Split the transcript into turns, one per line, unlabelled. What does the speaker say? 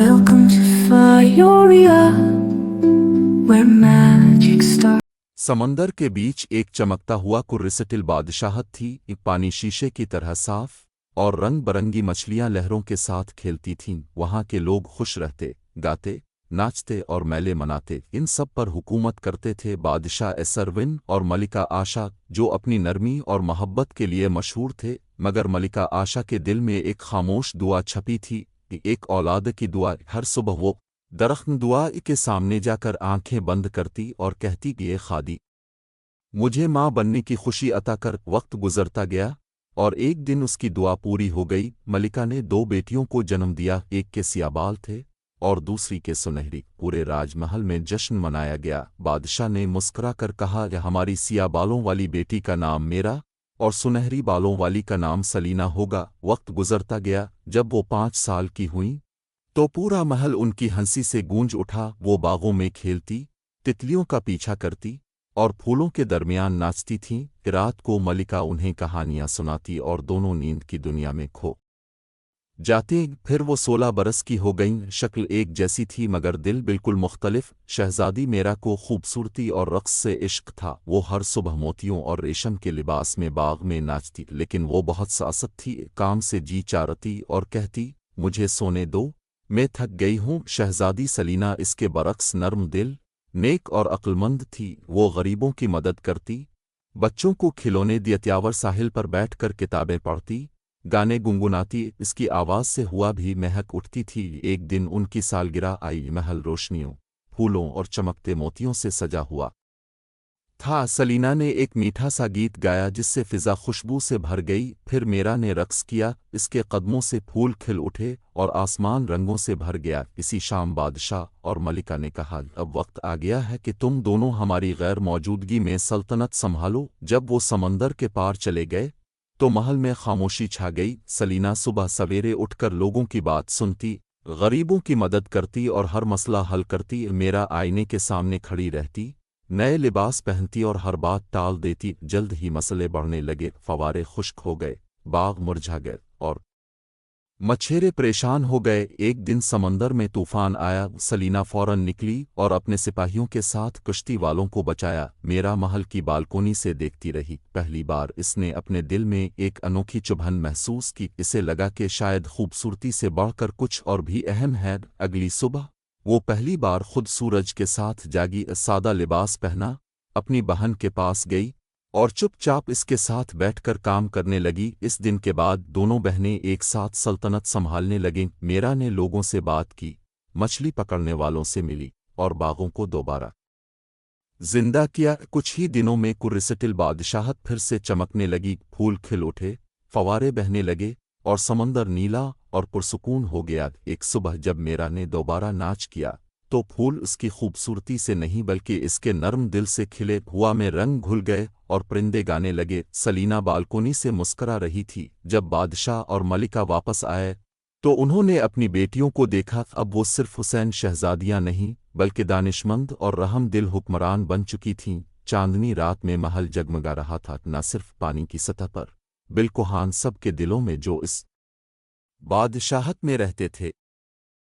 Welcome to Fioria, where magic starts.
समंदर के बीच एक चमकता हुआ कुर्रिसटिल बादशाहत थी। एक पानी शीशे की तरह साफ और रंग बरंगी मछलियां लहरों के साथ खेलती थीं। वहां के लोग खुश रहते, गाते, नाचते और मेले मनाते। इन सब पर हुकूमत करते थे बादशाह एसरविन और मलिका आशा, जो अपनी नरमी और मोहब्बत के लिए मशहूर थे। मगर मलिका आशा के दिल में एक खामोश दुआ छपी थी कि एक औलाद की दुआ। हर सुबह वो दरख्त दुआ के सामने जाकर आंखें बंद करती और कहती कि ये खादी, मुझे माँ बनने की खुशी अता कर। वक्त गुजरता गया और एक दिन उसकी दुआ पूरी हो गई। मलिका ने 2 बेटियों को जन्म दिया, एक के सियाबाल थे और दूसरी के सुनहरी। पूरे राजमहल में जश्न मनाया गया। बादशाह ने मुस्कुरा कर कहा, हमारी सियाबालों वाली बेटी का नाम मेरा और सुनहरी बालों वाली का नाम सलीना होगा। वक्त गुजरता गया। जब वो 5 साल की हुईं तो पूरा महल उनकी हंसी से गूंज उठा। वो बागों में खेलती, तितलियों का पीछा करती और फूलों के दरमियान नाचती थीं। रात को मलिका उन्हें कहानियां सुनाती और दोनों नींद की दुनिया में खो जाते। फिर वो 16 बरस की हो गईं। शक्ल एक जैसी थी मगर दिल बिल्कुल मुख्तलिफ। शहजादी मेरा को खूबसूरती और रक्स से इश्क था। वो हर सुबह मोतियों और रेशम के लिबास में बाग में नाचती, लेकिन वो बहुत सासत थी। काम से जी चारती और कहती, मुझे सोने दो, मैं थक गई हूँ। शहजादी सलीना इसके बरक्स नर्म दिल, नेक और अक्लमंद थी। वो गरीबों की मदद करती, बच्चों को खिलौने दियत्यावर साहिल पर बैठकर किताबें पढ़ती, गाने गुनगुनाती। इसकी आवाज़ से हुआ भी महक उठती थी। एक दिन उनकी सालगिरह आई। महल रोशनियों, फूलों और चमकते मोतियों से सजा हुआ था। सलीना ने एक मीठा सा गीत गाया जिससे फिज़ा खुशबू से भर गई। फिर मेरा ने रक्स किया, इसके कदमों से फूल खिल उठे और आसमान रंगों से भर गया। इसी शाम बादशाह और मलिका ने कहा, अब वक्त आ गया है कि तुम दोनों हमारी गैर मौजूदगी में सल्तनत संभालो। जब वो समंदर के पार चले गए तो महल में खामोशी छा गई। सलीना सुबह सवेरे उठकर लोगों की बात सुनती, गरीबों की मदद करती और हर मसला हल करती। मेरा आईने के सामने खड़ी रहती, नए लिबास पहनती और हर बात टाल देती। जल्द ही मसले बढ़ने लगे, फवारे खुश्क हो गए, बाग मुरझा गए और मछेरे परेशान हो गए। एक दिन समंदर में तूफान आया। सलीना फौरन निकली और अपने सिपाहियों के साथ कश्ती वालों को बचाया। मेरा महल की बालकोनी से देखती रही। पहली बार इसने अपने दिल में एक अनोखी चुभन महसूस की। इसे लगा कि शायद खूबसूरती से बढ़कर कुछ और भी अहम है। अगली सुबह वो पहली बार खुद सूरज के साथ जागी, सादा लिबास पहना, अपनी बहन के पास गई और चुपचाप इसके साथ बैठकर काम करने लगी। इस दिन के बाद दोनों बहनें एक साथ सल्तनत संभालने लगीं। मेरा ने लोगों से बात की, मछली पकड़ने वालों से मिली और बागों को दोबारा जिंदा किया। कुछ ही दिनों में कुर्रिसटिल बादशाहत फिर से चमकने लगी। फूल खिल उठे, फवारे बहने लगे और समंदर नीला और पुरसुकून हो गया। एक सुबह जब मेरा ने दोबारा नाच किया तो फूल उसकी खूबसूरती से नहीं बल्कि इसके नर्म दिल से खिले। हुआ में रंग घुल गए और परिंदे गाने लगे। सलीना बालकोनी से मुस्करा रही थी। जब बादशाह और मलिका वापस आए तो उन्होंने अपनी बेटियों को देखा। अब वो सिर्फ हुसैन शहजादियां नहीं बल्कि दानिशमंद और रहम दिल हुक्मरान बन चुकी थीं। चांदनी रात में महल जगमगा रहा था, न सिर्फ पानी की सतह पर, बिल्कुहान सब के दिलों में जो इस बादशाहत में रहते थे।